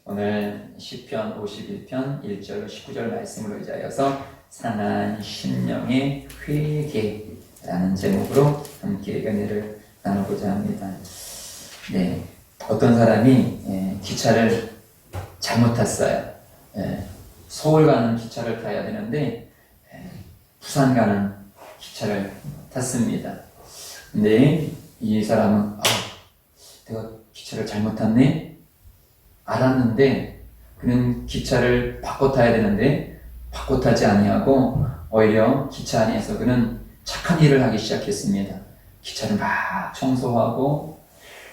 오늘 시편 51편 1절 19절 말씀으로 의지하여서 상한 심령의 회개라는 제목으로 함께 은혜를 나누고자 합니다. 네, 어떤 사람이 기차를 잘못 탔어요. 서울 가는 기차를 타야 되는데 부산 가는 기차를 탔습니다. 근데 이 사람은 내가 기차를 잘못 탔네? 알았는데 그는 기차를 바꿔 타야 되는데 바꿔 타지 아니하고 오히려 기차 안에서 그는 착한 일을 하기 시작했습니다. 기차를 막 청소하고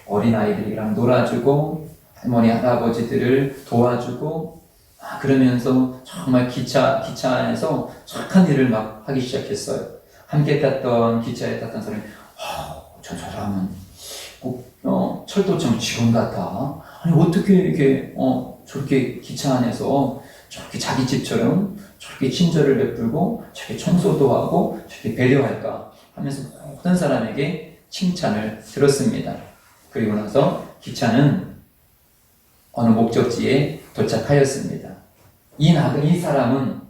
어린아이들이랑 놀아주고 할머니 할아버지들을 도와주고 그러면서 정말 기차 안에서 착한 일을 막 하기 시작했어요. 함께 탔던 기차에 탔던 사람이 저 사람은 꼭 철도청 직원 같아. 아니 어떻게 이렇게 저렇게 기차 안에서 저렇게 자기 집처럼 저렇게 친절을 베풀고 저렇게 청소도 하고 저렇게 배려할까 하면서 모든 사람에게 칭찬을 들었습니다. 그리고 나서 기차는 어느 목적지에 도착하였습니다. 이 사람은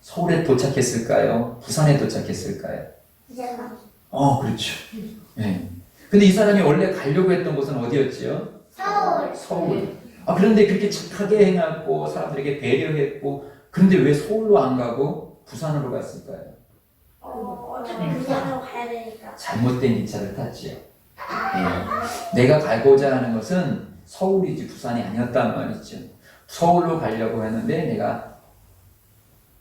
서울에 도착했을까요? 부산에 도착했을까요? 그렇죠. 네. 근데 이 사람이 원래 가려고 했던 곳은 어디였지요? 서울. 그런데 그렇게 착하게 행하고 사람들에게 배려했고 그런데 왜 서울로 안 가고 부산으로 갔을까요? 어차피 부산으로 가야 되니까. 잘못된 기차를 탔지요. 내가 가고자 하는 것은 서울이지 부산이 아니었단 말이죠. 서울로 가려고 했는데 내가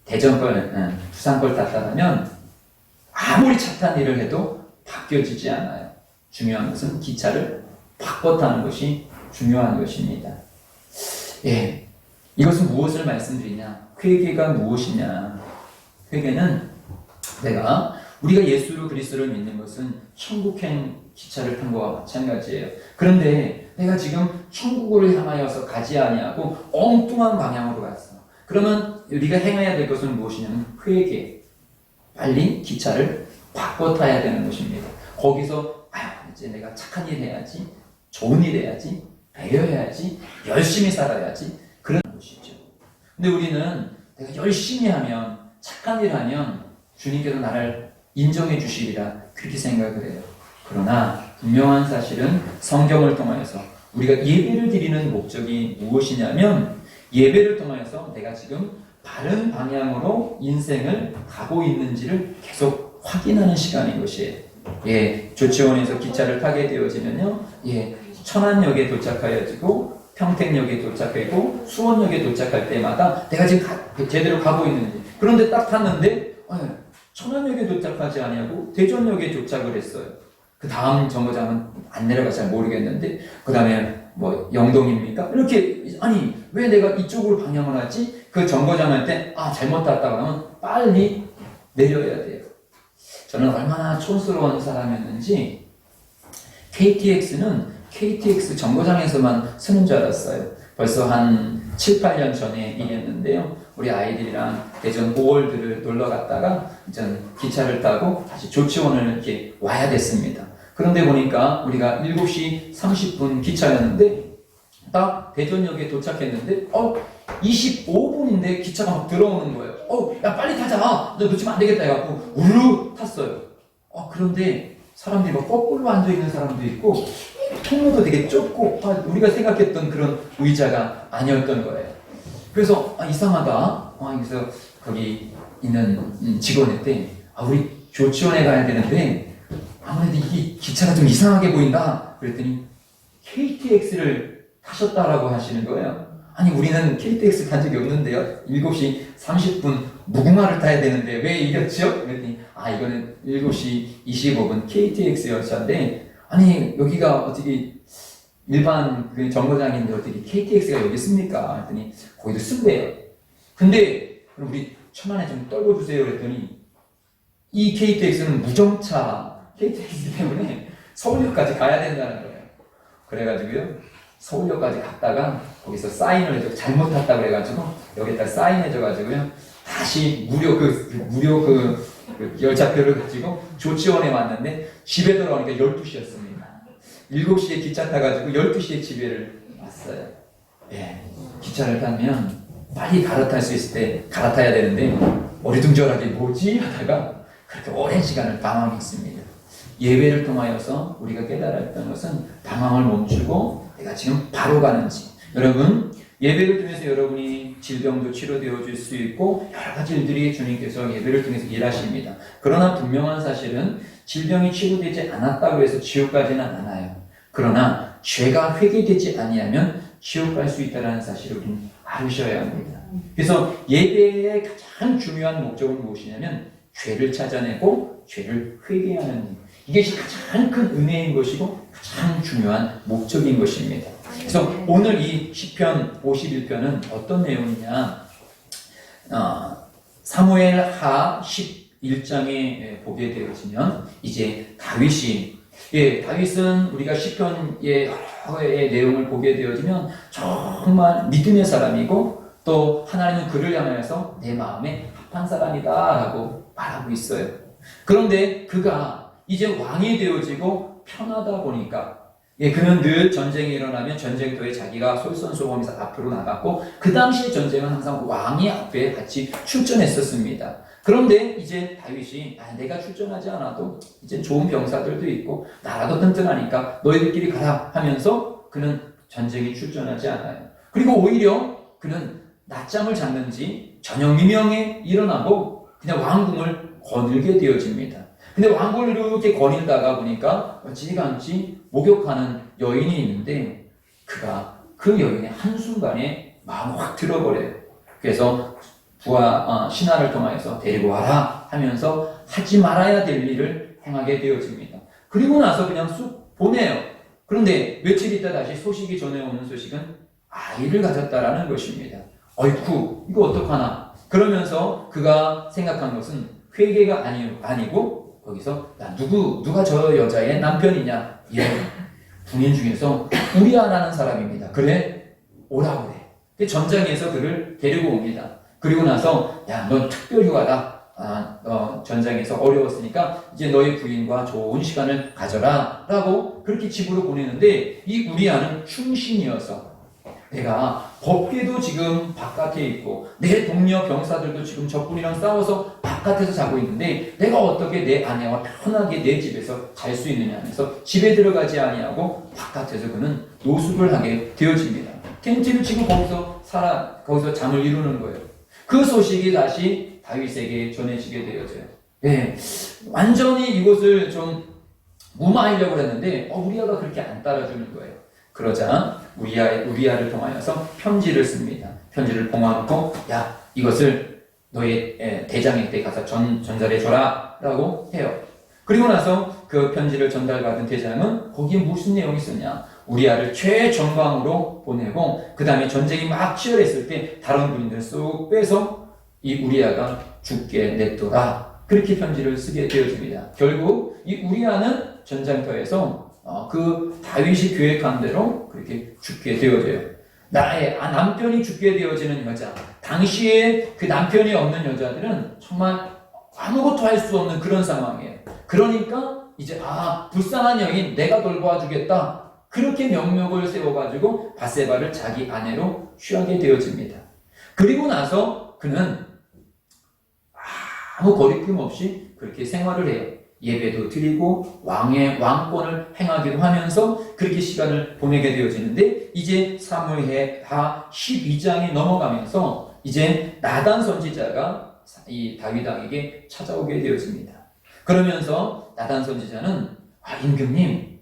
대전 걸, 부산 걸 탔다면 아무리 착한 일을 해도 바뀌어지지 않아요. 중요한 것은 기차를 바꿔 타는 것이 중요한 것입니다. 이것은 무엇을 말씀드리냐? 회개가 무엇이냐? 회개는 우리가 예수 그리스도를 믿는 것은 천국행 기차를 탄 것과 마찬가지예요. 그런데 내가 지금 천국을 향하여서 가지 아니하고 엉뚱한 방향으로 갔어. 그러면 우리가 행해야 될 것은 무엇이냐면 회개. 빨리 기차를 바꿔 타야 되는 것입니다. 거기서 이제 내가 착한 일 해야지, 좋은 일 해야지, 배려해야지, 열심히 살아야지 그런 것이죠. 근데 우리는 내가 열심히 하면 착한 일 하면 주님께서 나를 인정해 주시리라 그렇게 생각을 해요. 그러나 분명한 사실은 성경을 통하여서 우리가 예배를 드리는 목적이 무엇이냐면 예배를 통하여서 내가 지금 바른 방향으로 인생을 가고 있는지를 계속 확인하는 시간인 것이에요. 조치원에서 기차를 타게 되어지면요, 천안역에 도착하여지고 평택역에 도착하고 수원역에 도착할 때마다 내가 지금 제대로 가고 있는지. 그런데 딱 탔는데 천안역에 도착하지 아니하고 대전역에 도착을 했어요. 그 다음 정거장은 안 내려가 잘 모르겠는데 그 다음에 영동입니까? 이렇게 왜 내가 이쪽으로 방향을 하지? 그 정거장 할 때 잘못 탔다고 하면 빨리 내려야 돼요. 저는 얼마나 촌스러운 사람이었는지 KTX 정거장에서만 쓰는 줄 알았어요. 벌써 한 7, 8년 전에 일이었는데요. 우리 아이들이랑 대전 오월드를 놀러 갔다가 이제 기차를 타고 다시 조치원을 이렇게 와야 됐습니다. 그런데 보니까 우리가 7시 30분 기차였는데 딱 대전역에 도착했는데 25분인데 기차가 막 들어오는 거예요. 야 빨리 타자. 너 놓치면 안 되겠다 해갖고 우르르 탔어요. 그런데 사람들이 막 거꾸로 앉아있는 사람도 있고 통로도 되게 좁고 우리가 생각했던 그런 의자가 아니었던 거예요. 그래서 이상하다. 그래서 거기 있는 직원한테 우리 조치원에 가야 되는데 아무래도 이 기차가 좀 이상하게 보인다. 그랬더니 KTX를 타셨다라고 하시는 거예요. 우리는 KTX 탄 적이 없는데요. 7시 30분 무궁화를 타야 되는데 왜 이랬죠? 그랬더니 이거는 7시 25분 KTX 열차인데 여기가 어떻게 일반 그 정거장인데 어떻게 KTX가 여기 있습니까? 그랬더니 거기도 쓴대요. 근데 그럼 우리 천안에 좀 떨궈주세요. 그랬더니 이 KTX는 무정차 KTX이기 때문에 서울역까지 가야 된다는 거예요. 그래가지고요. 서울역까지 갔다가 거기서 사인을 해줘. 잘못 탔다고 그래가지고 여기다 사인해줘가지고요. 다시 무료 그 열차표를 가지고 조치원에 왔는데 집에 돌아오니까 12시였습니다. 7시에 기차 타가지고 12시에 집에를 왔어요. 예, 기차를 타면 빨리 갈아탈 수 있을 때 갈아타야 되는데 어리둥절하게 뭐지 하다가 그렇게 오랜 시간을 방황했습니다. 예배를 통하여서 우리가 깨달았던 것은 방황을 멈추고 내가 지금 바로 가는지. 여러분, 예배를 통해서 여러분이 질병도 치료되어 줄 수 있고 여러 가지 일들이 주님께서 예배를 통해서 일하십니다. 그러나 분명한 사실은 질병이 치료되지 않았다고 해서 지옥 가지는 않아요. 그러나 죄가 회개되지 아니하면 지옥 갈 수 있다는 사실을 우리는 알으셔야 합니다. 그래서 예배의 가장 중요한 목적은 무엇이냐면 죄를 찾아내고 죄를 회개하는 일. 이것이 가장 큰 은혜인 것이고 가장 중요한 목적인 것입니다. 그래서 오늘 이 시편 51편은 어떤 내용이냐, 사무엘하 11장에 보게 되어지면 이제 다윗이, 다윗은 우리가 시편의 여러의 내용을 보게 되어지면 정말 믿음의 사람이고 또 하나님은 그를 향하여서 내 마음에 합한 사람이다 라고 말하고 있어요. 그런데 그가 이제 왕이 되어지고 편하다 보니까 그는 늘 전쟁이 일어나면 전쟁터에 자기가 솔선수범해서 앞으로 나갔고 그 당시의 전쟁은 항상 왕이 앞에 같이 출전했었습니다. 그런데 이제 다윗이 내가 출전하지 않아도 이제 좋은 병사들도 있고 나라도 튼튼하니까 너희들끼리 가라 하면서 그는 전쟁에 출전하지 않아요. 그리고 오히려 그는 낮잠을 잤는지 저녁 미명에 일어나고 그냥 왕궁을 거닐게 되어집니다. 근데 왕궁을 이렇게 거닐다가 보니까 어찌간지 목욕하는 여인이 있는데 그가 그 여인의 한순간에 마음을 확 들어버려요. 그래서 신하를 통하여서 데리고 와라 하면서 하지 말아야 될 일을 행하게 되어집니다. 그리고 나서 그냥 쑥 보내요. 그런데 며칠 있다 다시 소식이 전해오는 소식은 아이를 가졌다라는 것입니다. 어이쿠 이거 어떡하나. 그러면서 그가 생각한 것은 회개가 아니고 거기서 누가 저 여자의 남편이냐. 군인 중에서 우리아라는 사람입니다. 그래 오라고 그래. 전장에서 그를 데리고 옵니다. 그리고 나서 넌 특별휴가다. 너 전장에서 어려웠으니까 이제 너의 부인과 좋은 시간을 가져라 라고 그렇게 집으로 보내는데 이 우리아는 충신이어서 내가 법궤도 지금 바깥에 있고 내 동료 병사들도 지금 적군이랑 싸워서 바깥에서 자고 있는데 내가 어떻게 내 아내와 편하게 내 집에서 잘 수 있느냐 하면서 집에 들어가지 아니하고 바깥에서 그는 노숙을 하게 되어집니다. 텐트를 치고 거기서 잠을 이루는 거예요. 그 소식이 다시 다윗에게 전해지게 되어져요. 완전히 이것을 좀 무마하려고 했는데 우리아가 그렇게 안 따라주는 거예요. 그러자 우리아를 통하여서 편지를 씁니다. 편지를 봉화놓고 이것을 너의 대장에게 가서 전달해줘라 라고 해요. 그리고 나서 그 편지를 전달받은 대장은 거기에 무슨 내용이 있었냐. 우리아를 최전방으로 보내고 그 다음에 전쟁이 막 치열했을 때 다른 군인들을 쏙 빼서 이 우리아가 죽게 냈더라. 그렇게 편지를 쓰게 되어집니다. 결국 이 우리아는 전장터에서 그 다윗이 계획한 대로 그렇게 죽게 되어져요. 나의 남편이 죽게 되어지는 여자. 당시에 그 남편이 없는 여자들은 정말 아무것도 할 수 없는 그런 상황이에요. 그러니까 이제 불쌍한 여인 내가 돌봐주겠다. 그렇게 명목을 세워가지고 바세바를 자기 아내로 취하게 되어집니다. 그리고 나서 그는 아무 거리낌 없이 그렇게 생활을 해요. 예배도 드리고 왕권을 행하기도 하면서 그렇게 시간을 보내게 되어지는데 이제 사무엘하 12장이 넘어가면서 이제 나단 선지자가 이 다윗 왕에게 찾아오게 되어집니다. 그러면서 나단 선지자는 임금님,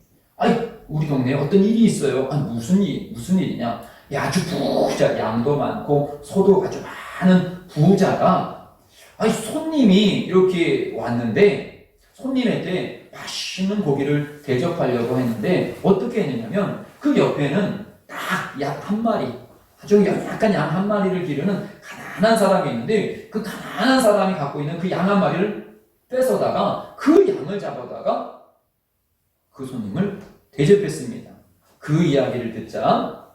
우리 동네에 어떤 일이 있어요. 무슨 일이냐? 아주 부자, 양도 많고 소도 아주 많은 부자가 손님이 이렇게 왔는데 손님한테 맛있는 고기를 대접하려고 했는데 어떻게 했느냐면 그 옆에는 딱 양 한 마리, 아주 약간 양 한 마리를 기르는 가난한 사람이 있는데 그 가난한 사람이 갖고 있는 그 양 한 마리를 뺏어다가 그 양을 잡아다가 그 손님을 대접했습니다. 그 이야기를 듣자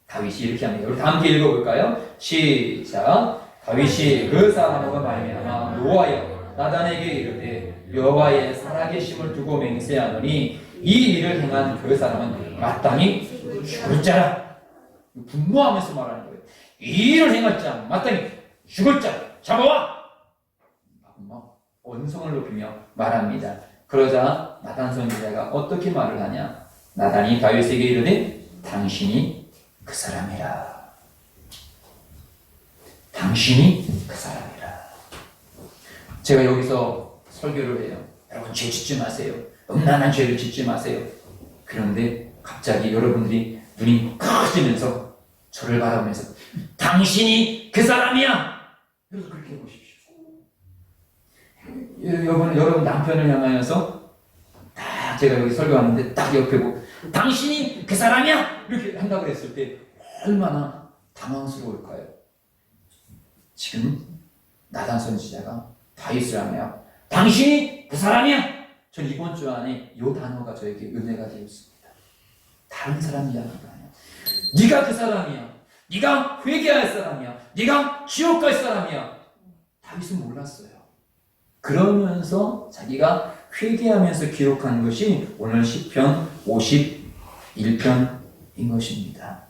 다윗이 이렇게 합니다. 우리 다 함께 읽어볼까요? 시작. 다윗이 그 사람과 말미암아 노하여 나단에게 이르되 여호와의 살아계심을 두고 맹세하노니 이 일을 행한 그 사람은 마땅히 죽을 자라. 분노하면서 말하는 거예요. 이 일을 행할 자 마땅히 죽을 자 잡아와! 막 언성을 높이며 말합니다. 그러자 나단 선지자가 어떻게 말을 하냐? 나단이 다윗에게 이르되 당신이 그 사람이라. 당신이 그 사람이라. 제가 여기서 설교를 해요. 여러분 죄 짓지 마세요. 음란한 죄를 짓지 마세요. 그런데 갑자기 여러분들이 눈이 커지면서 저를 바라보면서 당신이 그 사람이야! 여러분 그렇게 해보십시오. 여러분 남편을 향하여서 딱 제가 여기 설교하는데 딱 옆에 보고 당신이 그 사람이야! 이렇게 한다고 했을 때 얼마나 당황스러울까요? 지금 나단 선지자가 다윗을 하며 당신이 그 사람이야! 전 이번 주 안에 이 단어가 저에게 은혜가 되었습니다. 다른 사람이 아니라 네가 그 사람이야. 네가 회개할 사람이야. 네가 지옥 갈 사람이야. 다윗은 몰랐어요. 그러면서 자기가 회개하면서 기록한 것이 오늘 시편 51편인 것입니다.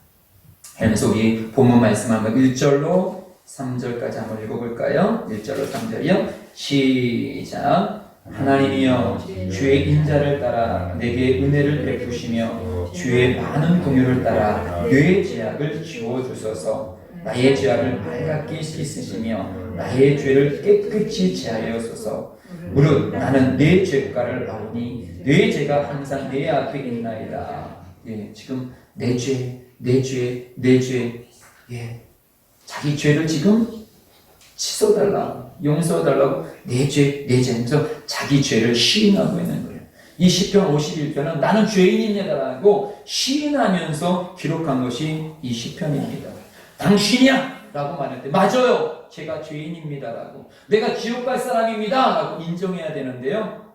그래서 우리 본문 말씀 한번 1절로 3절까지 한번 읽어볼까요? 1절로 3절이요. 시작. 하나님이여 주의 인자를 따라 내게 은혜를 베푸시며 주의 많은 공유를 따라 뇌의 죄악을 지워주소서. 나의 죄악을 빨갛게 씻으시며 나의 죄를 깨끗이 제하여소서. 무릇 나는 내 죄가를 아오니 내 죄가 항상 내 앞에 있나이다. 예, 지금 내 죄, 예, 자기 죄를 지금 씻어달라고, 용서해달라고 내 죄, 하면서 자기 죄를 시인하고 있는 거예요. 이 시편 51편은 나는 죄인입니다라고 시인하면서 기록한 것이 이 시편입니다. 당신이야! 라고 말할 때 맞아요! 제가 죄인입니다라고, 내가 지옥 갈 사람입니다! 라고 인정해야 되는데요,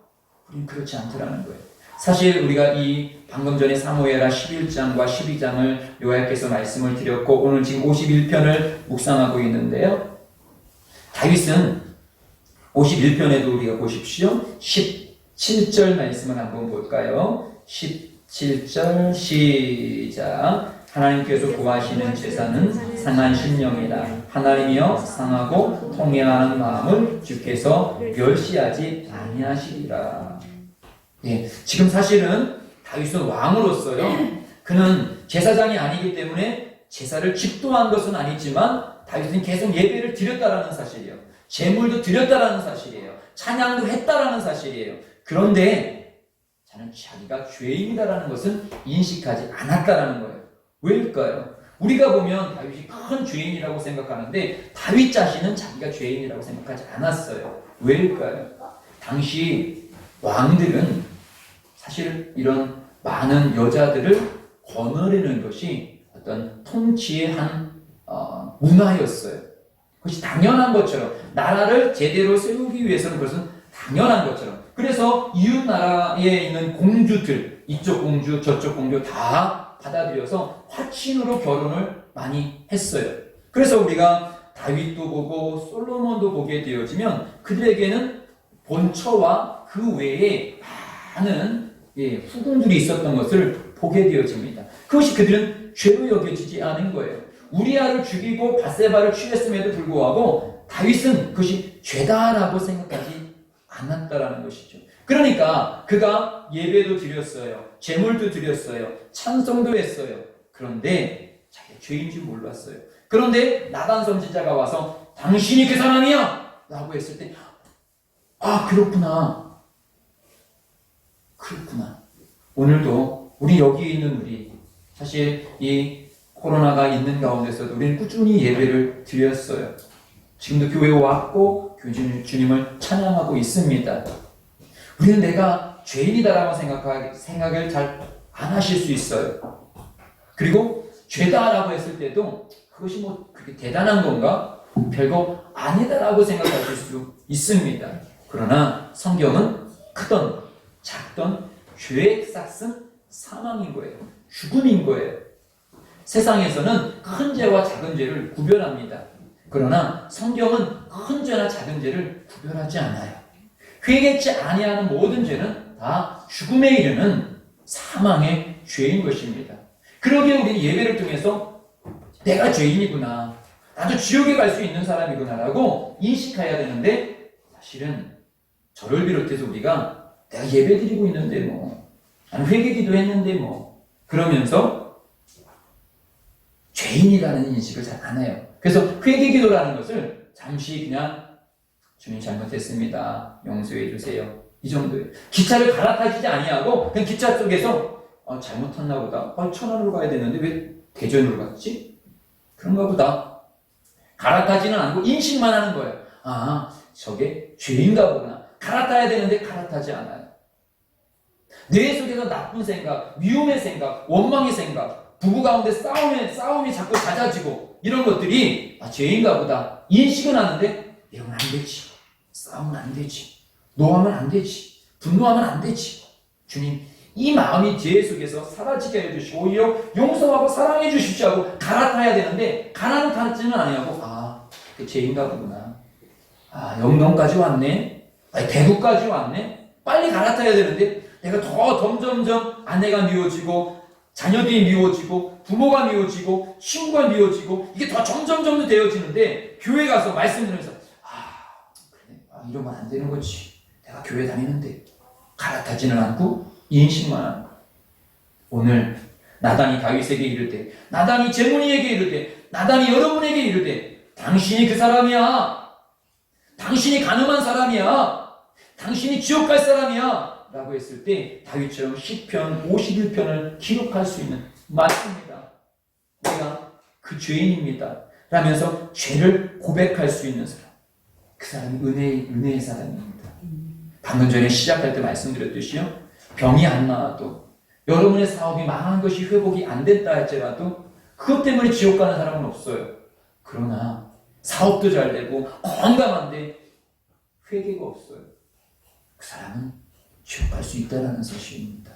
우리는 그렇지 않더라는 거예요. 사실 우리가 이 방금 전에 사무엘하 11장과 12장을 요약해서 말씀을 드렸고 오늘 지금 51편을 묵상하고 있는데요, 다윗은 51편에도 우리가 보십시오. 17절 말씀을 한번 볼까요? 17절 시작. 하나님께서 구하시는 제사는 상한 심령이다. 하나님이여 상하고 통회하는 마음을 주께서 멸시하지 아니하시리라. 예, 지금 사실은 다윗은 왕으로서요, 그는 제사장이 아니기 때문에 제사를 집도한 것은 아니지만 다윗은 계속 예배를 드렸다라는 사실이에요. 제물도 드렸다라는 사실이에요. 찬양도 했다라는 사실이에요. 그런데 자는 자기가 죄인이다라는 것은 인식하지 않았다라는 거예요. 왜일까요? 우리가 보면 다윗이 큰 죄인이라고 생각하는데 다윗 자신은 자기가 죄인이라고 생각하지 않았어요. 왜일까요? 당시 왕들은 사실 이런 많은 여자들을 거느리는 것이 어떤 통치의 한 문화였어요. 그것이 당연한 것처럼, 나라를 제대로 세우기 위해서는 그것은 당연한 것처럼. 그래서 이웃 나라에 있는 공주들, 이쪽 공주 저쪽 공주 다 받아들여서 화친으로 결혼을 많이 했어요. 그래서 우리가 다윗도 보고 솔로몬도 보게 되어지면 그들에게는 본처와 그 외에 많은 후궁들이 있었던 것을 보게 되어집니다. 그것이 그들은 죄로 여겨지지 않은 거예요. 우리아를 죽이고 밧세바를 취했음에도 불구하고 다윗은 그것이 죄다라고 생각하지 않았다라는 것이죠. 그러니까 그가 예배도 드렸어요. 제물도 드렸어요. 찬송도 했어요. 그런데 자기가 죄인 줄 몰랐어요. 그런데 나단 선지자가 와서 당신이 그 사람이야! 라고 했을 때 아, 그렇구나. 오늘도 우리 여기 있는 우리, 사실 이 코로나가 있는 가운데서도 우리는 꾸준히 예배를 드렸어요. 지금도 교회에 왔고 주님을 찬양하고 있습니다. 우리는 내가 죄인이다라고 생각을 잘 안 하실 수 있어요. 그리고 죄다라고 했을 때도 그것이 뭐 그렇게 대단한 건가? 별거 아니다라고 생각하실 수 있습니다. 그러나 성경은 크던 작던 죄의 싹은 사망인 거예요. 죽음인 거예요. 세상에서는 큰 죄와 작은 죄를 구별합니다. 그러나 성경은 큰 죄나 작은 죄를 구별하지 않아요. 회개치 아니하는 모든 죄는 다 죽음에 이르는 사망의 죄인 것입니다. 그러기에 우리는 예배를 통해서 내가 죄인이구나. 나도 지옥에 갈 수 있는 사람이구나라고 인식해야 되는데 사실은 저를 비롯해서 우리가 내가 예배 드리고 있는데 뭐 나는 회개기도 했는데 뭐 그러면서 죄인이라는 인식을 잘 안 해요. 그래서 회개기도라는 것을 잠시 그냥 주님 잘못했습니다. 용서해 주세요. 이 정도예요. 기차를 갈아타지지 아니하고 그냥 기차 속에서 잘못 탔나 보다. 천안으로 가야 되는데 왜 대전으로 갔지? 그런가 보다. 갈아타지는 않고 인식만 하는 거예요. 아, 저게 죄인가 보구나. 갈아타야 되는데 갈아타지 않아요. 뇌 속에서 나쁜 생각, 미움의 생각, 원망의 생각, 부부 가운데 싸움이 자꾸 잦아지고 이런 것들이 죄인가 보다. 인식은 하는데 이러면 안 되지. 싸우면 안 되지. 노하면 안 되지. 분노하면 안 되지. 주님, 이 마음이 제 속에서 사라지게 해주시고 오히려 용서하고 사랑해 주십시오 하고 갈아타야 되는데 갈아타지는 아니하고 그 죄인가 보구나. 영동까지 왔네. 대구까지 왔네. 빨리 갈아타야 되는데 내가 더 점점점 아내가 미워지고 자녀들이 미워지고 부모가 미워지고 친구가 미워지고 이게 더 점점 되어지는데 교회 가서 말씀 들으면서 그래, 이러면 안 되는 거지. 내가 교회 다니는데 갈아타지는 않고 인식만 하는 거야. 오늘 나단이 다윗에게 이르되 나단이 제문이에게 이르되 나단이 여러분에게 이르되 당신이 그 사람이야. 당신이 가늠한 사람이야. 당신이 지옥 갈 사람이야. 라고 했을 때 다윗처럼 시편 51편을 기록할 수 있는 맞습니다. 내가 그 죄인입니다. 라면서 죄를 고백할 수 있는 사람. 그 사람이 은혜의 사람입니다. 방금 전에 시작할 때 말씀드렸듯이요. 병이 안 나와도 여러분의 사업이 망한 것이 회복이 안 됐다 할지라도 그것 때문에 지옥 가는 사람은 없어요. 그러나 사업도 잘 되고 건강한데 회개가 없어요. 그 사람은 지옥 갈 수 있다는 사실입니다.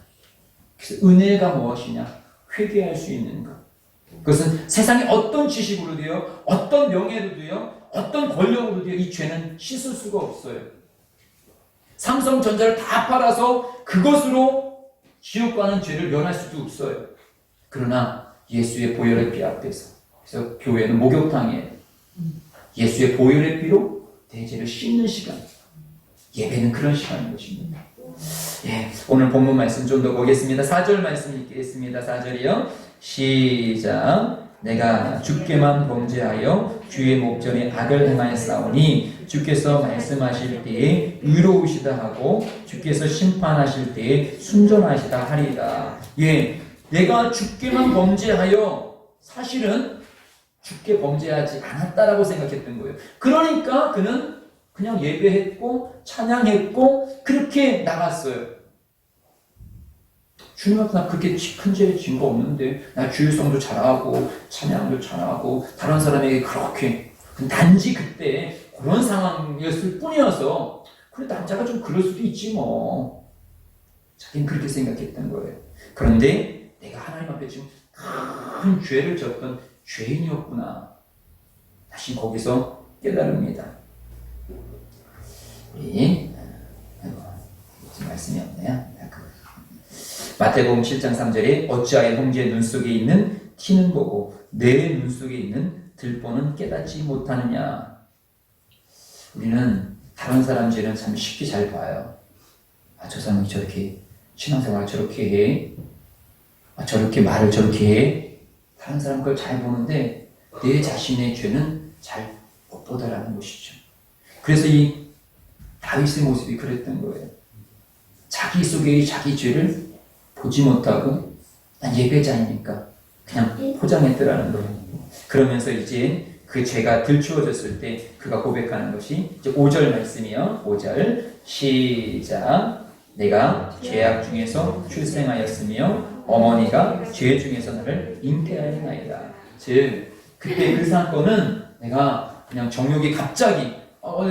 그래서 은혜가 무엇이냐? 회개할 수 있는 것. 그것은 세상의 어떤 지식으로도요, 어떤 명예로도요, 어떤 권력으로도요, 이 죄는 씻을 수가 없어요. 삼성전자를 다 팔아서 그것으로 지옥 가는 죄를 면할 수도 없어요. 그러나 예수의 보혈의 피 앞에서, 그래서 교회는 목욕탕이에요. 예수의 보혈의 피로 내 죄를 씻는 시간. 예배는 그런 시간인 것입니다. 오늘 본문 말씀 좀 더 보겠습니다. 4절 말씀 읽겠습니다. 4절이요. 시작. 내가 주께만 범죄하여 주의 목전에 악을 행하였사오니 주께서 말씀하실 때에 의로우시다 하고 주께서 심판하실 때에 순전하시다 하리라. 내가 주께만 범죄하여 사실은 주께 범죄하지 않았다라고 생각했던 거예요. 그러니까 그는 그냥 예배했고 찬양했고 그렇게 나갔어요. 주님 앞에 나 그렇게 큰 죄 진 거 없는데 나 주일성도 잘하고 찬양도 잘하고 다른 사람에게 그렇게 단지 그때 그런 상황이었을 뿐이어서 그래 남자가 좀 그럴 수도 있지 뭐. 자기는 그렇게 생각했던 거예요. 그런데 내가 하나님 앞에 지금 큰 죄를 졌던 죄인이었구나. 다시 거기서 깨달습니다. 우리 말씀이 없네요. 마태복음 7장 3절에 어찌하여 형제의 눈 속에 있는 티는 보고 내 눈 속에 있는 들보는 깨닫지 못하느냐. 우리는 다른 사람 죄는 참 쉽게 잘 봐요. 저 사람이 저렇게 신앙생활을 저렇게 해. 저렇게 말을 저렇게 해. 다른 사람 걸 잘 보는데 내 자신의 죄는 잘 못 보다라는 것이죠. 그래서 이 다윗의 모습이 그랬던 거예요. 자기 속의 자기 죄를 보지 못하고 난 예배자이니까 그냥 포장했더라는 거예요. 그러면서 이제 그 죄가 들추어졌을 때 그가 고백하는 것이 이제 5절 말씀이요. 5절 시작. 내가 죄악 중에서 출생하였으며 어머니가 죄 중에서 나를 잉태하였나이다. 즉 그때 그 사건은 내가 그냥 정욕이 갑자기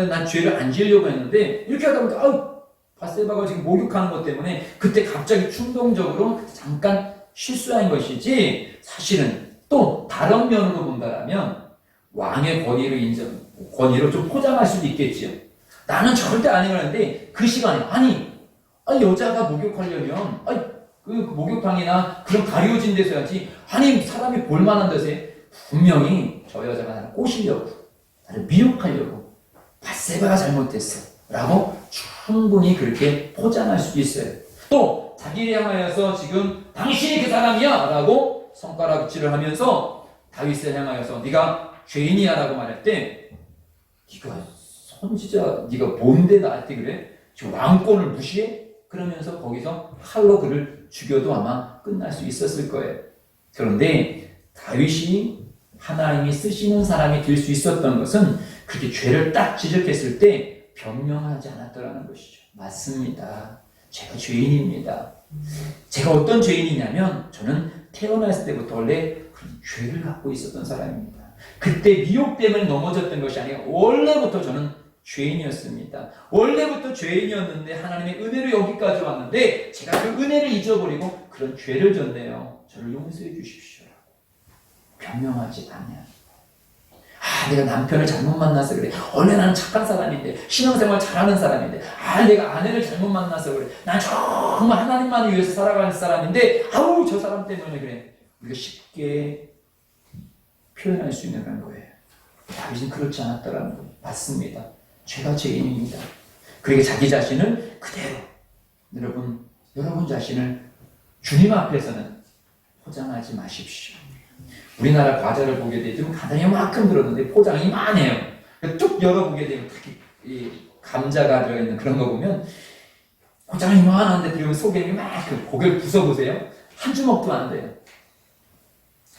난 죄를 안 지으려고 했는데 이렇게 하다 보니까 바세바가 지금 목욕하는 것 때문에 그때 갑자기 충동적으로 잠깐 실수한 것이지 사실은 또 다른 면으로 본다라면 왕의 권위로 좀 포장할 수도 있겠지요. 나는 절대 안 해가는데 그 시간에 여자가 목욕하려면 그 목욕탕이나 그런 가려진 데서 해야지. 사람이 볼만한 데서 해. 분명히 저 여자가 나를 꼬시려고, 나를 미혹하려고, 밧세바가 잘못됐어 라고 충분히 그렇게 포장할 수도 있어요. 또 자기를 향하여서 지금 당신이 그 사람이야 라고 손가락질을 하면서 다윗을 향하여서 네가 죄인이야 라고 말할 때, 네가 선지자, 네가 뭔데 나한테 그래? 지금 왕권을 무시해? 그러면서 거기서 칼로 그를 죽여도 아마 끝날 수 있었을 거예요. 그런데 다윗이 하나님이 쓰시는 사람이 될 수 있었던 것은 그렇게 죄를 딱 지적했을 때 변명하지 않았더라는 것이죠. 맞습니다. 제가 죄인입니다. 제가 어떤 죄인이냐면 저는 태어났을 때부터 원래 그런 죄를 갖고 있었던 사람입니다. 그때 미혹 때문에 넘어졌던 것이 아니라 원래부터 저는 죄인이었습니다. 원래부터 죄인이었는데 하나님의 은혜로 여기까지 왔는데 제가 그 은혜를 잊어버리고 그런 죄를 졌네요. 저를 용서해 주십시오. 변명하지 않냐. 내가 남편을 잘못 만나서 그래. 원래 나는 착한 사람인데, 신앙생활 잘하는 사람인데, 내가 아내를 잘못 만나서 그래. 난 정말 하나님만을 위해서 살아가는 사람인데, 저 사람 때문에 그래. 우리가 쉽게 표현할 수 있는 그런 거예요. 다윗은 그렇지 않았더라는 거예요. 맞습니다. 죄가 죄인입니다. 그러게 자기 자신을 그대로, 여러분 자신을 주님 앞에서는 포장하지 마십시오. 우리나라 과자를 보게 되면 가장이 이만큼 들었는데 포장이 이만해요. 쭉 열어보게 되면 특히 이 감자가 들어있는 그런 거 보면 포장이 이만한데 들으면 속에 이만큼 고개를 부숴보세요. 한 주먹도 안 돼요.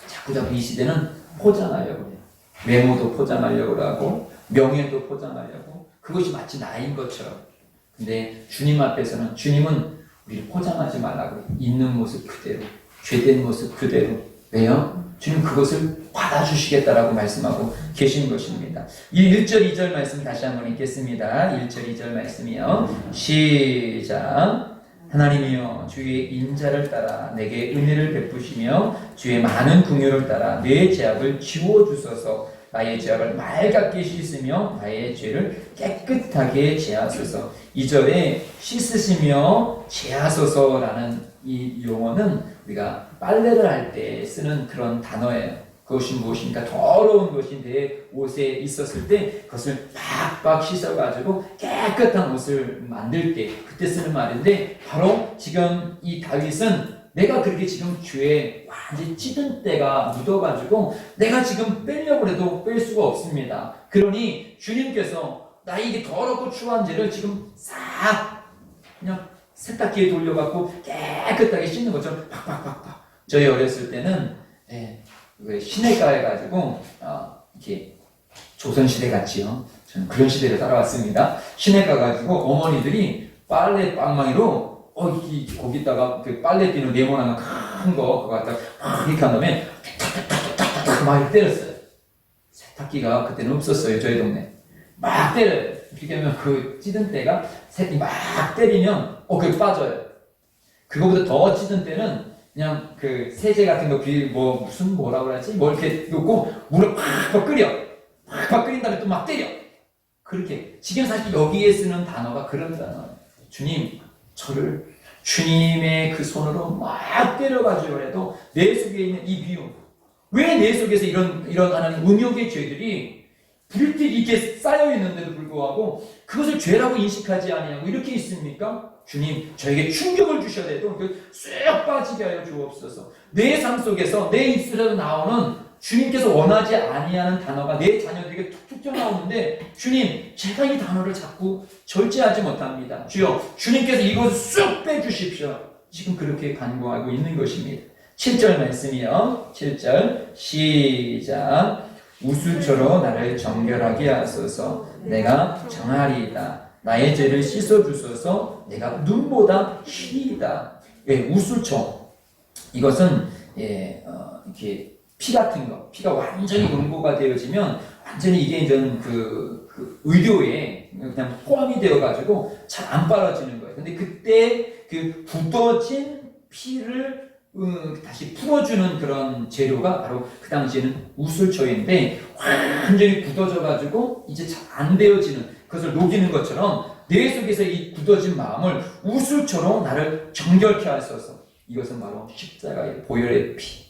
자꾸 이 시대는 포장하려고 해요. 외모도 포장하려고 하고 명예도 포장하려고, 그것이 마치 나인 것처럼. 근데 주님 앞에서는, 주님은 우리를 포장하지 말라고 해요. 있는 모습 그대로, 죄된 모습 그대로. 왜요? 주님 그것을 받아주시겠다라고 말씀하고 계신 것입니다. 이 1절 2절 말씀 다시 한번 읽겠습니다. 1절 2절 말씀이요. 시작. 하나님이여 주의 인자를 따라 내게 은혜를 베푸시며 주의 많은 긍휼을 따라 내 죄악을 지워주소서. 나의 죄악을 맑게 씻으며 나의 죄를 깨끗하게 제하소서. 2절에 씻으시며 제하소서라는 이 용어는 우리가 빨래를 할 때 쓰는 그런 단어예요. 그것이 무엇입니까? 더러운 것이 내 옷에 있었을 때 그것을 팍팍 씻어가지고 깨끗한 옷을 만들 때 그때 쓰는 말인데, 바로 지금 이 다윗은 내가 그렇게 지금 죄에 완전히 찌든 때가 묻어가지고 내가 지금 빼려고 해도 뺄 수가 없습니다. 그러니 주님께서 나의 이게 더럽고 추한 죄를 지금 싹 그냥 세탁기에 돌려갖고 깨끗하게 씻는 것처럼 팍팍팍팍. 저희 어렸을 때는 시내가에 가지고 이렇게 조선시대 같이요. 저는 그런 시대를 살아왔습니다. 시내가 가지고 어머니들이 빨래 빵망이로 거기다가 그 빨래 비누 네모난 큰 거 그거 갖다가 이렇게 한 다음에 탁탁탁탁탁탁 막 이렇게 때렸어요. 세탁기가 그때는 없었어요. 저희 동네. 막 때려요. 이렇게 하면 그 찌든 때가 세탁기 막 때리면 그게 빠져요. 그거보다 더 찌든 때는 그냥 그 세제 같은 거 무슨 뭐라 그러지? 이렇게 놓고 물을 팍팍 끓여. 팍팍 끓인 다음에 또 막 때려. 그렇게. 지금 사실 여기에 쓰는 단어가 그런 단어예요. 주님, 저를 주님의 그 손으로 막 때려가지고 해도 내 속에 있는 이 미움, 왜 내 속에서 이런 하나님 음욕의 죄들이 불빛 이렇게 쌓여 있는데도 불구하고 그것을 죄라고 인식하지 아니하고 이렇게 있습니까? 주님, 저에게 충격을 주셔야 돼도 쑥 빠지게 하여 주옵소서. 내 삶 속에서 내 입술에서 나오는 주님께서 원하지 아니하는 단어가 내 자녀들에게 툭툭 튀어나오는데, 주님, 제가 이 단어를 자꾸 절제하지 못합니다. 주여, 주님께서 이것을 쑥 빼주십시오. 지금 그렇게 간구하고 있는 것입니다. 7절 말씀이요. 7절 시작. 우수초로 나를 정결하게 하소서. 내가 정하리이다. 나의 죄를 씻어주소서. 내가 눈보다 희이다. 우수초. 이것은 이렇게 피 같은 거, 피가 완전히 응고가 되어지면 완전히 이게 이제 그 의료에 그냥 포함이 되어가지고 잘 안 빨아지는 거예요. 근데 그때 그 굳어진 피를 다시 풀어주는 그런 재료가 바로 그 당시에는 우술초인데, 완전히 굳어져가지고 이제 잘 안 되어지는 그것을 녹이는 것처럼 내 속에서 이 굳어진 마음을 우술초로 나를 정결케 하소서. 이것은 바로 십자가의 보혈의 피.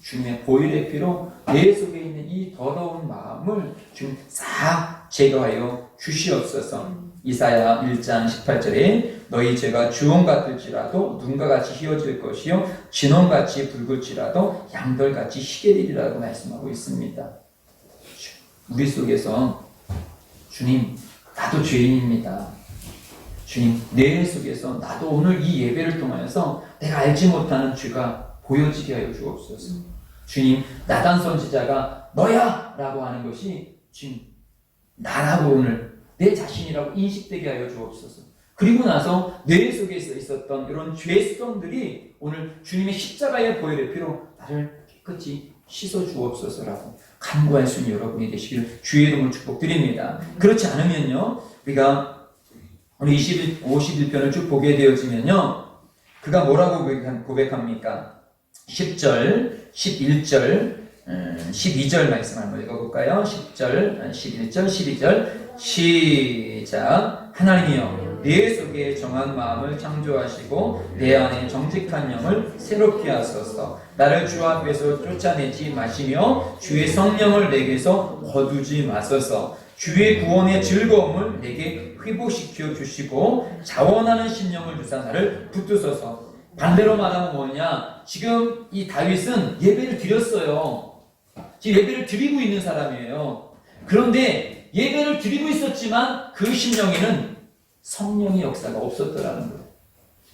주님의 보혈의 피로 내 속에 있는 이 더러운 마음을 주님 싹 제거하여 주시옵소서. 이사야 1장 18절에 너희 죄가 주홍 같을지라도 눈과 같이 희어질 것이요 진홍같이 붉을지라도 양털같이 희게 되리라고 말씀하고 있습니다. 우리 속에서 주님 나도 죄인입니다. 주님 내 속에서 나도 오늘 이 예배를 통하여서 내가 알지 못하는 죄가 보여지게 하여 주옵소서. 주님 나단 선지자가 너야 라고 하는 것이 주님 나라고 오늘 내 자신이라고 인식되게 하여 주옵소서. 그리고 나서 내 속에 있었던 이런 죄성들이 오늘 주님의 십자가의 보혈의 피로 나를 깨끗이 씻어 주옵소서라고 간구할 수 있는 여러분이 되시길 주의 이름으로 축복드립니다. 그렇지 않으면요 우리가 우리 51편을 쭉 보게 되어지면요 그가 뭐라고 고백합니까? 10절, 11절, 12절 말씀 한번 읽어볼까요? 10절, 11절, 12절 시작. 하나님이여 내 속에 정한 마음을 창조하시고 내 안에 정직한 영을 새롭게 하소서. 나를 주 앞에서 쫓아내지 마시며 주의 성령을 내게서 거두지 마소서. 주의 구원의 즐거움을 내게 회복시켜 주시고 자원하는 심령을 주사 나를 붙드소서. 반대로 말하면 뭐냐? 지금 이 다윗은 예배를 드렸어요. 지금 예배를 드리고 있는 사람이에요. 그런데 예배를 드리고 있었지만 그 심령에는 성령의 역사가 없었더라는 거예요.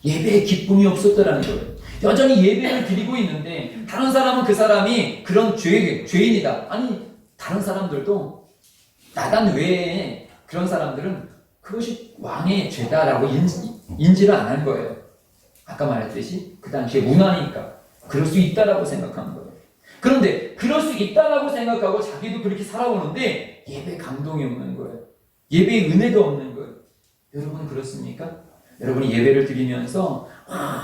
예배의 기쁨이 없었더라는 거예요. 여전히 예배를 드리고 있는데 다른 사람은 그 사람이 그런 죄인이다. 아니 다른 사람들도 나단 외에 그런 사람들은 그것이 왕의 죄다라고 인지를 안 한 거예요. 아까 말했듯이 그 당시에 문화니까 그럴 수 있다라고 생각한 거예요. 그런데 그럴 수 있다라고 생각하고 자기도 그렇게 살아오는데 예배 감동이 없는 거예요. 예배의 은혜가 없는 거예요. 여러분 그렇습니까? 여러분이 예배를 드리면서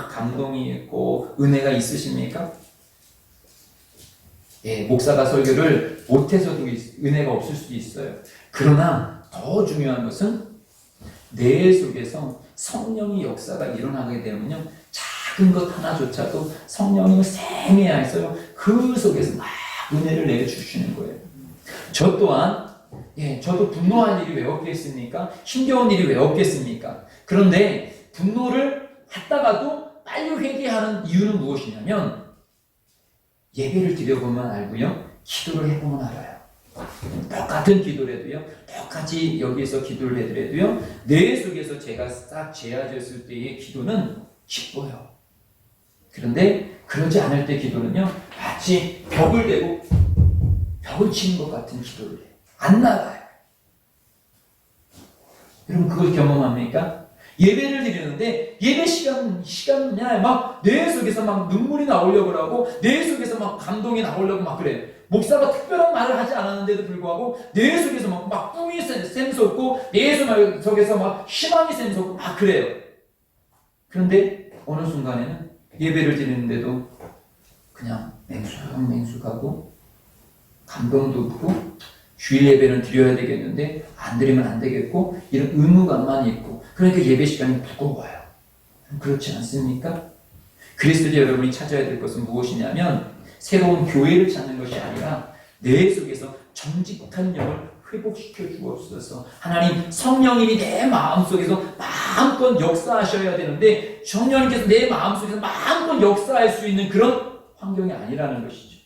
감동이 있고 은혜가 있으십니까? 예, 목사가 설교를 못해서도 은혜가 없을 수도 있어요. 그러나 더 중요한 것은 내 속에서 성령의 역사가 일어나게 되면요 작은 것 하나조차도 성령님을 세미하여서 그 속에서 막 은혜를 내려주시는 거예요. 저 또한 저도 분노할 일이 왜 없겠습니까? 힘겨운 일이 왜 없겠습니까? 그런데 분노를 했다가도 빨리 회개하는 이유는 무엇이냐면 예배를 드려보면 알고요 기도를 해보면 알아요. 똑같은 기도를 해도요 똑같이 여기서 기도를 해드려도요 내 속에서 제가 싹 제하졌을 때의 기도는 기뻐요. 그런데 그러지 않을 때 기도는요 마치 벽을 대고 벽을 치는 것 같은 기도를 해요. 안 나가요. 여러분 그걸 경험합니까? 예배를 드리는데 예배 시간이냐 막 내 속에서 막 눈물이 나오려고 하고 내 속에서 막 감동이 나오려고 막 그래. 목사가 특별한 말을 하지 않았는데도 불구하고 내 속에서 막 뿜이 샘솟고 내 속에서 막 희망이 샘솟고 막 그래요. 그런데 어느 순간에는 예배를 드리는데도 그냥 맹숙하고 감동도 없고 주일 예배는 드려야 되겠는데 안 드리면 안 되겠고 이런 의무감만 있고 그러니까 예배 시간이 무거워요. 그렇지 않습니까? 그리스도 여러분이 찾아야 될 것은 무엇이냐면 새로운 교회를 찾는 것이 아니라 내 속에서 정직한 영을 회복시켜 주옵소서. 하나님 성령님이 내 마음속에서 마음껏 역사하셔야 되는데 성령님께서 내 마음속에서 마음껏 역사할 수 있는 그런 환경이 아니라는 것이죠.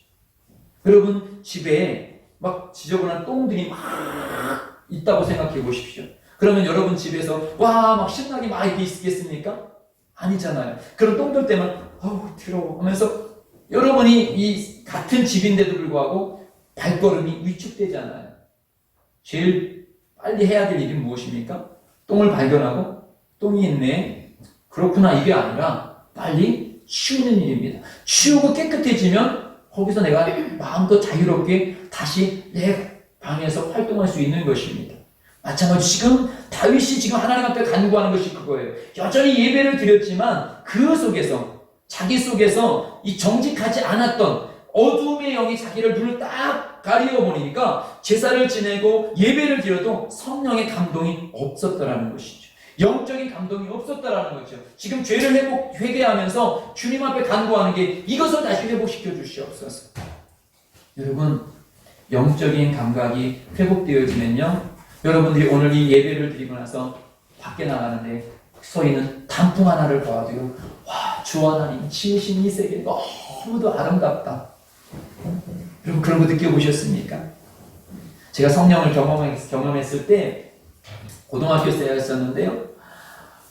여러분 집에 막 지저분한 똥들이 막 있다고 생각해 보십시오. 그러면 여러분 집에서 막 신나게 막 이렇게 있겠습니까? 아니잖아요. 그런 똥들 때문에 더러워 하면서 여러분이 이 같은 집인데도 불구하고 발걸음이 위축되잖아요. 제일 빨리 해야 될 일이 무엇입니까? 똥을 발견하고 똥이 있네. 그렇구나 이게 아니라 빨리 치우는 일입니다. 치우고 깨끗해지면 거기서 내가 마음껏 자유롭게 다시 내 방에서 활동할 수 있는 것입니다. 마찬가지로 지금 다윗이 지금 하나님 앞에 간구하는 것이 그거예요. 여전히 예배를 드렸지만 그 속에서 자기 속에서 이 정직하지 않았던 어두움의 영이 자기를 눈을 딱 가리워버리니까 제사를 지내고 예배를 드려도 성령의 감동이 없었더라는 것이죠. 영적인 감동이 없었다라는 거죠. 지금 죄를 회개하면서 주님 앞에 간구하는 게 이것을 다시 회복시켜 주시옵소서. 여러분, 영적인 감각이 회복되어지면요, 여러분들이 오늘 이 예배를 드리고 나서 밖에 나가는데 서 있는 단풍 하나를 보아도요, 와, 주 하나님 지으신 이 세계 너무도 아름답다. 여러분, 그런 거 느껴보셨습니까? 제가 성령을 경험했을 때 고등학교 때였었는데요,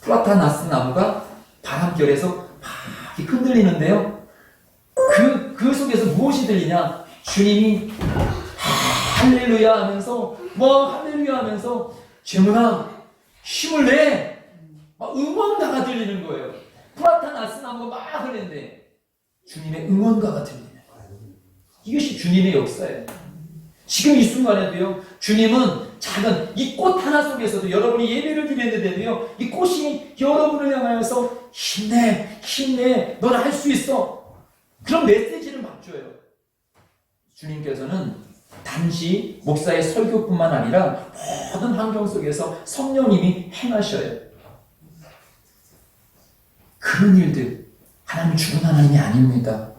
플라타나스 나무가 바람결에서 막 흔들리는데요, 그 속에서 무엇이 들리냐? 주님이 할렐루야 하면서, 할렐루야 하면서, 재문아, 힘을 내! 막 응원가가 들리는 거예요. 플라타나스 나무가 막 흐르는데, 주님의 응원가가 들리는 거예요. 이것이 주님의 역사예요. 지금 이 순간에도요, 주님은 작은 이 꽃 하나 속에서도 여러분이 예배를 드렸는데도요, 이 꽃이 여러분을 향하여서 힘내, 힘내, 너는 할 수 있어. 그런 메시지를 막 줘요. 주님께서는 단지 목사의 설교뿐만 아니라 모든 환경 속에서 성령님이 행하셔요. 그런 일들, 하나님은 죽은 하나님이 아닙니다.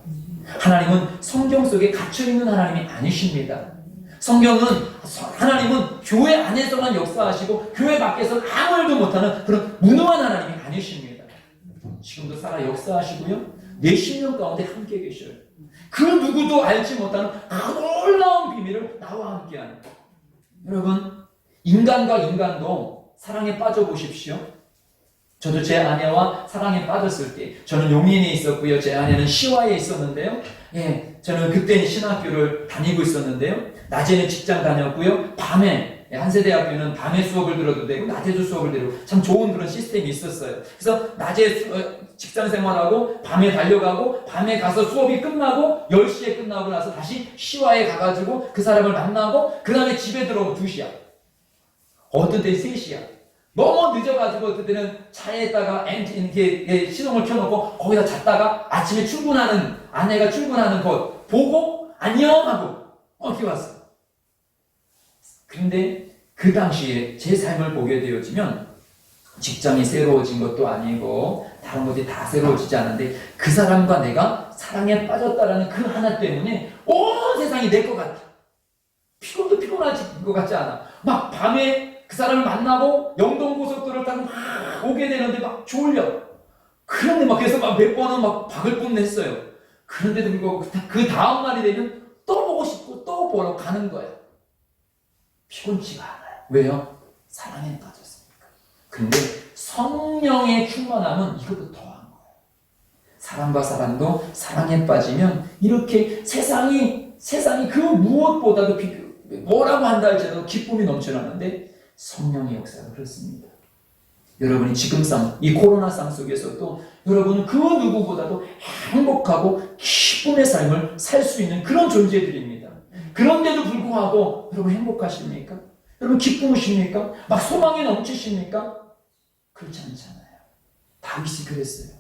하나님은 성경 속에 갇혀있는 하나님이 아니십니다. 하나님은 교회 안에서만 역사하시고 교회 밖에서는 아무 일도 못하는 그런 무능한 하나님이 아니십니다. 지금도 살아 역사하시고요, 내 심령 가운데 함께 계셔요. 그 누구도 알지 못하는 그 놀라운 비밀을 나와 함께하는. 여러분, 인간과 인간도 사랑에 빠져보십시오. 저도 제 아내와 사랑에 빠졌을 때, 저는 용인에 있었고요, 제 아내는 시와에 있었는데요, 저는 그때는 신학교를 다니고 있었는데요, 낮에는 직장 다녔고요, 밤에, 한세대학교는 밤에 수업을 들어도 되고 낮에도 수업을 들고 참 좋은 그런 시스템이 있었어요. 그래서 낮에 직장 생활하고 밤에 달려가고 밤에 가서 수업이 끝나고 10시에 끝나고 나서 다시 시와에 가가지고 그 사람을 만나고 그 다음에 집에 들어오면 2시야. 어떤 때는 3시야. 너무 늦어가지고 어떤 때는 차에다가 시동을 켜놓고 거기다 잤다가 아침에 아내가 출근하는 것 보고 안녕 하고 이렇게 왔어. 그런데 그 당시에 제 삶을 보게 되어지면 직장이 새로워진 것도 아니고 다른 것이 다 새로워지지 않은데 그 사람과 내가 사랑에 빠졌다라는 그 하나 때문에 온 세상이 내 것 같아. 피곤도 피곤하지 것 같지 않아. 막 밤에 그 사람을 만나고 영동고속도로를 타고 막 오게 되는데 막 졸려. 그런데 막 그래서 막 몇 번은 막 박을 뻔했어요. 그런데도 불구하고 그 다음 날이 되면 또 보고 싶고 또 보러 가는 거야. 피곤치가 않아요. 왜요? 사랑에 빠졌으니까. 근데 성령의 충만함은 이것도 더한 거예요. 사람과 사람도 사랑에 빠지면 이렇게 세상이 그 무엇보다도 뭐라고 한다 할지라도 기쁨이 넘쳐나는데 성령의 역사가 그렇습니다. 여러분이 지금 이 코로나 상 속에서도 여러분은 그 누구보다도 행복하고 기쁨의 삶을 살 수 있는 그런 존재들입니다. 그런데도 불구하고 여러분 행복하십니까? 여러분 기쁨이십니까? 막 소망이 넘치십니까? 그렇지 않잖아요. 다윗이 그랬어요.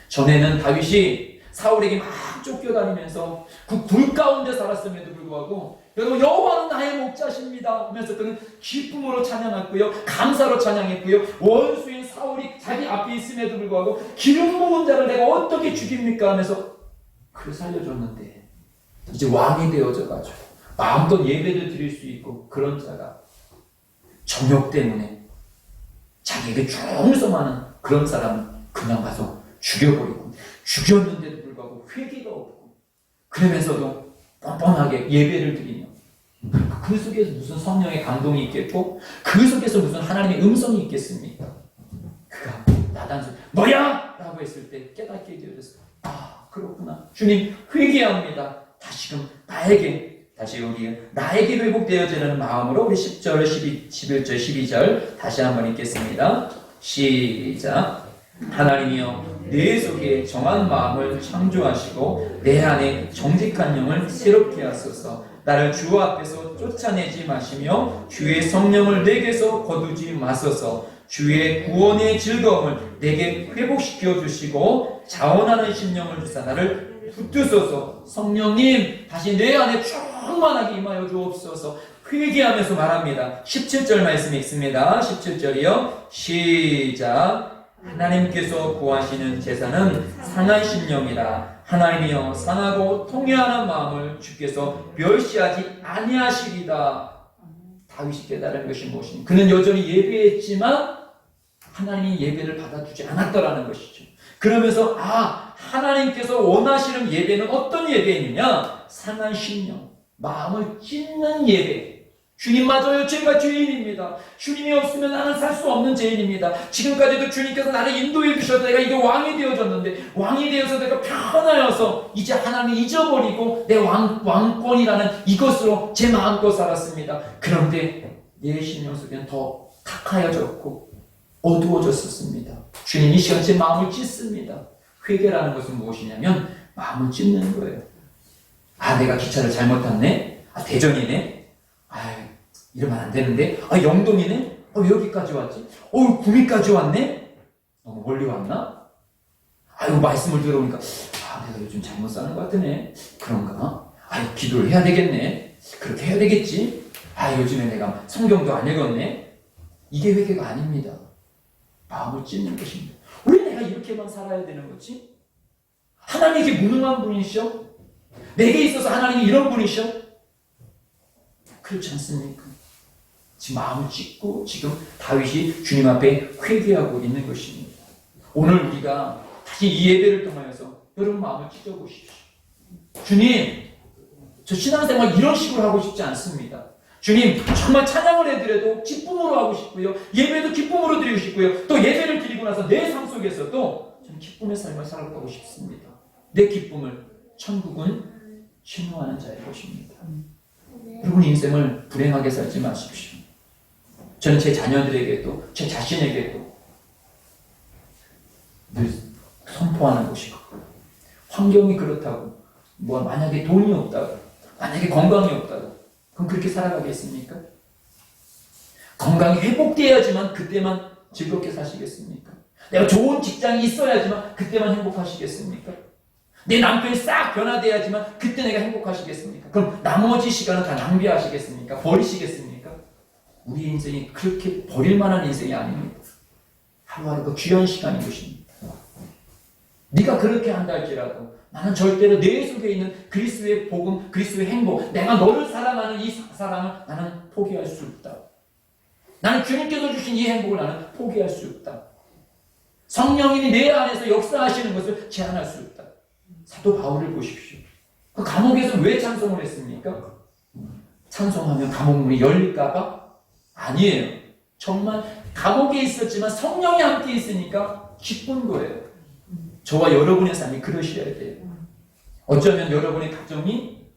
전에는 다윗이 사울에게 막 쫓겨다니면서 그 굴 가운데 살았음에도 불구하고 여러분 여호와는 나의 목자십니다 하면서 그는 기쁨으로 찬양했고요, 감사로 찬양했고요, 원수인 사울이 자기 앞에 있음에도 불구하고 기름 부은 자를 내가 어떻게 죽입니까 하면서 그를 살려줬는데 이제 왕이 되어져가지고 마음껏 예배도 드릴 수 있고 그런 자가 정욕 때문에 자기에게 충성하는 그런 사람은 그냥 가서 죽여버리고 죽였는데도 불구하고 회개가 없고 그러면서도 뻔뻔하게 예배를 드리며 그 속에서 무슨 성령의 감동이 있겠고 그 속에서 무슨 하나님의 음성이 있겠습니까? 그가 나단소 너야! 라고 했을 때 깨닫게 되어졌어요. 아 그렇구나. 주님 회개합니다. 다시금 나에게 회복되어지는 마음으로 우리 10절, 11절, 12절 다시 한번 읽겠습니다. 시작. 하나님이여 내 속에 정한 마음을 창조하시고 내 안에 정직한 영을 새롭게 하소서. 나를 주 앞에서 쫓아내지 마시며 주의 성령을 내게서 거두지 마소서. 주의 구원의 즐거움을 내게 회복시켜 주시고 자원하는 심령을 주사 나를 붙드소서. 성령님 다시 내 안에 충만하게 임하여 주옵소서. 회개하면서 말합니다. 17절 말씀이 있습니다. 17절이요. 시작. 하나님께서 구하시는 제사는 상한 심령이라. 하나님이여 상하고 통회하는 마음을 주께서 멸시하지 아니하시리다. 다윗이 깨달은 것이 무엇입니까? 그는 여전히 예배했지만 하나님이 예배를 받아주지 않았더라는 것이죠. 그러면서 하나님께서 원하시는 예배는 어떤 예배이느냐? 상한 심령, 마음을 찢는 예배. 주님 맞아요. 제가 죄인입니다. 주님이 없으면 나는 살 수 없는 죄인입니다. 지금까지도 주님께서 나를 인도해 주셔서 내가 이게 왕이 되어졌는데, 왕이 되어서 내가 편하여서 이제 하나님을 잊어버리고 내 왕권이라는 이것으로 제 마음껏 살았습니다. 그런데 내 심령 속에는 더 탁하여졌고 어두워졌었습니다. 주님이 이 시간 제 마음을 찢습니다. 회개라는 것은 무엇이냐면 마음을 찢는 거예요. 내가 기차를 잘못 탔네? 대전이네? 이러면 안 되는데? 영동이네? 왜 여기까지 왔지? 구미까지 왔네? 너무 멀리 왔나? 말씀을 들어보니까 내가 요즘 잘못 사는 것 같으네. 그런가? 기도를 해야 되겠네. 그렇게 해야 되겠지? 요즘에 내가 성경도 안 읽었네. 이게 회개가 아닙니다. 마음을 찢는 것입니다. 왜 내가 이렇게만 살아야 되는 거지? 하나님이 무능한 분이셔? 내게 있어서 하나님이 이런 분이셔? 그렇지 않습니까? 지금 마음을 찢고 지금 다윗이 주님 앞에 회개하고 있는 것입니다. 오늘 우리가 다시 이 예배를 통하여서 여러분 마음을 찢어보십시오. 주님, 저 신앙생활 이런 식으로 하고 싶지 않습니다. 주님, 정말 찬양을 해드려도 기쁨으로 하고 싶고요. 예배도 기쁨으로 드리고 싶고요. 또 예배를 드리고 나서 내 삶 속에서도 저는 기쁨의 삶을 살아가고 싶습니다. 내 기쁨을 천국은 신호하는 자의 것입니다. 여러분 인생을 불행하게 살지 마십시오. 저는 제 자녀들에게도 제 자신에게도 늘 선포하는 것이고, 환경이 그렇다고 만약에 돈이 없다고, 만약에 건강이 없다고, 그럼 그렇게 살아가겠습니까? 건강이 회복돼야지만 그때만 즐겁게 사시겠습니까? 내가 좋은 직장이 있어야지만 그때만 행복하시겠습니까? 내 남편이 싹 변화돼야지만 그때 내가 행복하시겠습니까? 그럼 나머지 시간은 다 낭비하시겠습니까? 버리시겠습니까? 우리 인생이 그렇게 버릴 만한 인생이 아닙니다. 하루하루가 귀한 시간인 것입니다. 네가 그렇게 한다 할지라도 나는 절대로 내 속에 있는 그리스도의 복음, 그리스도의 행복, 내가 너를 사랑하는 이 사랑을 나는 포기할 수 없다. 나는 주님께서 주신 이 행복을 나는 포기할 수 없다. 성령님이 내 안에서 역사하시는 것을 제한할 수 없다. 사도 바울을 보십시오. 그 감옥에서 왜 찬송을 했습니까? 찬송하면 감옥 문이 열릴까봐? 아니에요. 정말 감옥에 있었지만 성령이 함께 있으니까 기쁜 거예요. 저와 여러분의 삶이 그러셔야 돼요. 어쩌면 여러분의 가정이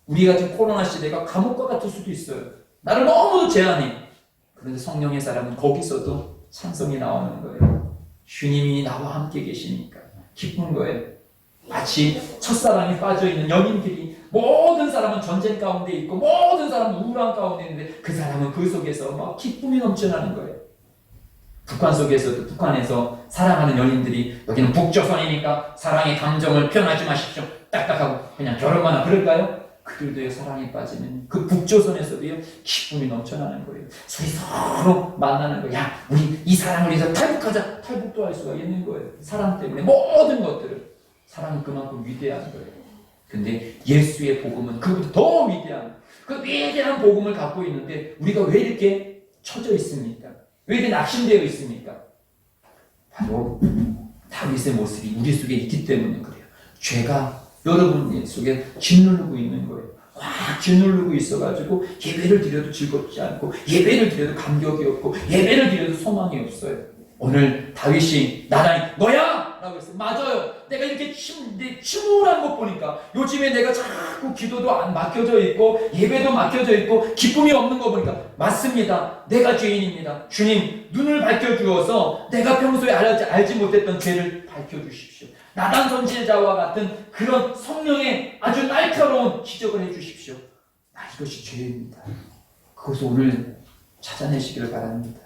우리 같은 코로나 시대가 감옥과 같을 수도 있어요. 나를 너무 제한해. 그런데 성령의 사람은 거기서도 찬송이 나오는 거예요. 주님이 나와 함께 계시니까 기쁜 거예요. 마치 첫사랑이 빠져있는 연인들이 모든 사람은 전쟁 가운데 있고 모든 사람은 우울한 가운데 있는데 그 사람은 그 속에서 막 기쁨이 넘쳐나는 거예요. 북한에서 사랑하는 연인들이 여기는 북조선이니까 사랑의 감정을 표현하지 마십시오. 딱딱하고 그냥 결혼하나 그럴까요? 그들도요 사랑에 빠지면 그 북조선에서도요 기쁨이 넘쳐나는 거예요. 서로 만나는 거예요. 야, 우리 이 사랑을 위해서 탈북하자. 탈북도 할 수가 있는 거예요. 사랑 때문에 모든 것들을. 사랑은 그만큼 위대한 거예요. 근데 예수의 복음은 그보다 더 위대한, 그 위대한 복음을 갖고 있는데 우리가 왜 이렇게 처져 있습니까? 왜 이렇게 낙심되어 있습니까? 바로 다윗의 모습이 우리 속에 있기 때문에 그래요. 죄가 여러분 속에 짓누르고 있는 거예요. 확 짓누르고 있어가지고 예배를 드려도 즐겁지 않고 예배를 드려도 감격이 없고 예배를 드려도 소망이 없어요. 오늘 다윗이 나단이 너야! 라고 했어요. 맞아요. 내가 이렇게 침울한 것 보니까 요즘에 내가 자꾸 기도도 안 막혀져 있고 예배도 막혀져 있고 기쁨이 없는 거 보니까 맞습니다. 내가 죄인입니다. 주님 눈을 밝혀주어서 내가 평소에 알지 못했던 죄를 밝혀주십시오. 나단 선지자와 같은 그런 성령의 아주 날카로운 지적을 해주십시오. 이것이 죄입니다. 그것을 오늘 찾아내시기를 바랍니다.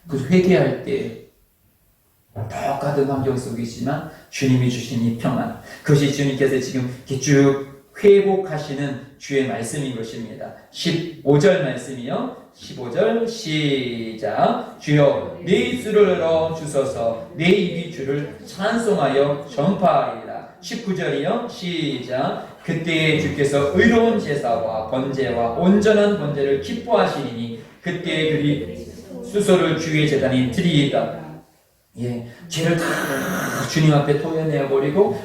그래서 회개할 때 똑같은 환경 속이지만 주님이 주신 이 평안, 그것이 주님께서 지금 이렇게 쭉 회복하시는 주의 말씀인 것입니다. 15절 말씀이요. 15절 시작. 주여 내 입술을 열어 주소서. 내 입이 주를 찬송하여 전파하리라. 19절이요. 시작. 그때에 주께서 의로운 제사와 번제와 온전한 번제를 기뻐하시리니 그때에 그리 수소를 주의 제단에 드리이다. 예, 죄를 다 주님 앞에 토해내어버리고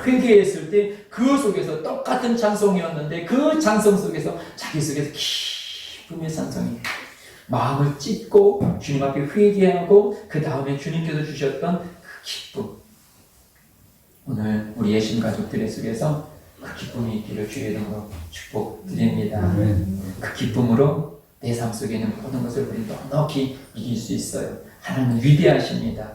회개했을 때 그 속에서 똑같은 찬송이었는데 그 찬송 속에서 자기 속에서 기쁨의 찬송이 마음을 찢고 주님 앞에 회개하고 그 다음에 주님께서 주셨던 그 기쁨. 오늘 우리 예신 가족들의 속에서 그 기쁨이 있기를 주의 이름으로 축복드립니다. 그 기쁨으로 내 삶 속에 있는 모든 것을 우리 넉넉히 이길 수 있어요. 하나님은 위대하십니다.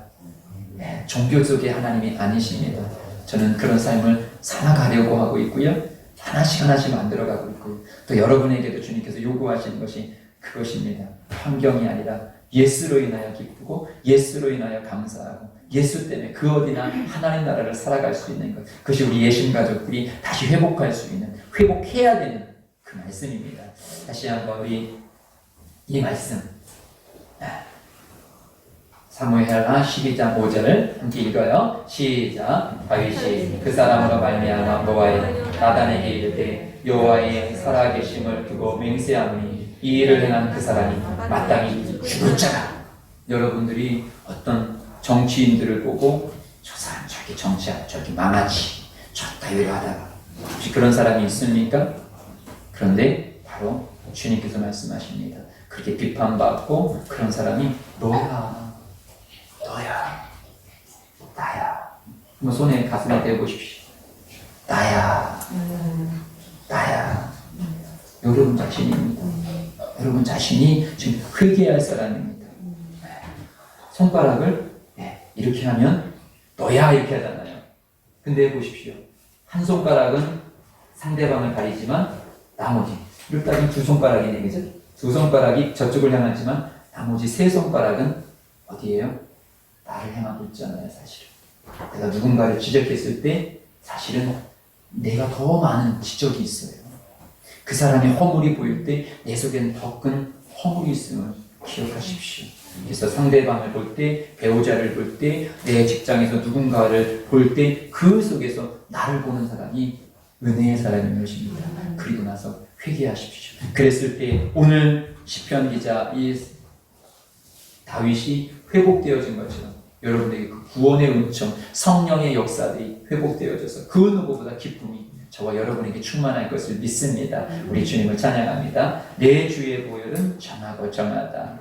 네, 종교 속의 하나님이 아니십니다. 저는 그런 삶을 살아가려고 하고 있고요. 하나씩 하나씩 만들어가고 있고요. 또 여러분에게도 주님께서 요구하시는 것이 그것입니다. 환경이 아니라 예수로 인하여 기쁘고 예수로 인하여 감사하고 예수 때문에 그 어디나 하나님 나라를 살아갈 수 있는 것. 그것이 우리 예신 가족들이 다시 회복할 수 있는, 회복해야 되는 그 말씀입니다. 다시 한번 우리 이 말씀 사무엘하 12장 5절을 함께 읽어요. 시작. 다윗이 그 사람으로 말미암아 노아의 나단에게 이르되 여호와의 살아계심을 두고 맹세하노니 이 일을 행한 그 사람이 마땅히 죽을 자라. 여러분들이 어떤 정치인들을 보고 저 사람 저기 정치하고 저기 망하지 저 따위로 하다가 혹시 그런 사람이 있습니까? 그런데 바로 주님께서 말씀하십니다. 그렇게 비판받고 그런 사람이 너야 나야. 한번 손에 가슴에 대보십시오. 나야. 여러분 자신입니다. 여러분 자신이 지금 회개할 사람입니다. 손가락을 이렇게 하면 너야 이렇게 하잖아요. 근데 보십시오. 한 손가락은 상대방을 가리지만 나머지 이렇게 하면 두 손가락이네, 그죠? 두 손가락이 저쪽을 향하지만 나머지 세 손가락은 어디예요? 나를 향하고 있잖아요, 사실은. 내가 누군가를 지적했을 때 사실은 내가 더 많은 지적이 있어요. 그 사람의 허물이 보일 때 내 속에는 더 큰 허물이 있음을 기억하십시오. 그래서 상대방을 볼 때, 배우자를 볼 때, 내 직장에서 누군가를 볼 때 그 속에서 나를 보는 사람이 은혜의 사람인 것입니다. 그리고 나서 회개하십시오. 그랬을 때 오늘 시편 기자 이 다윗이 회복되어진 것처럼 여러분에게 그 구원의 은총, 성령의 역사들이 회복되어져서 그 누구보다 기쁨이 저와 여러분에게 충만할 것을 믿습니다. 우리 주님을 찬양합니다. 내 주의 보혈은 정하고 정하다.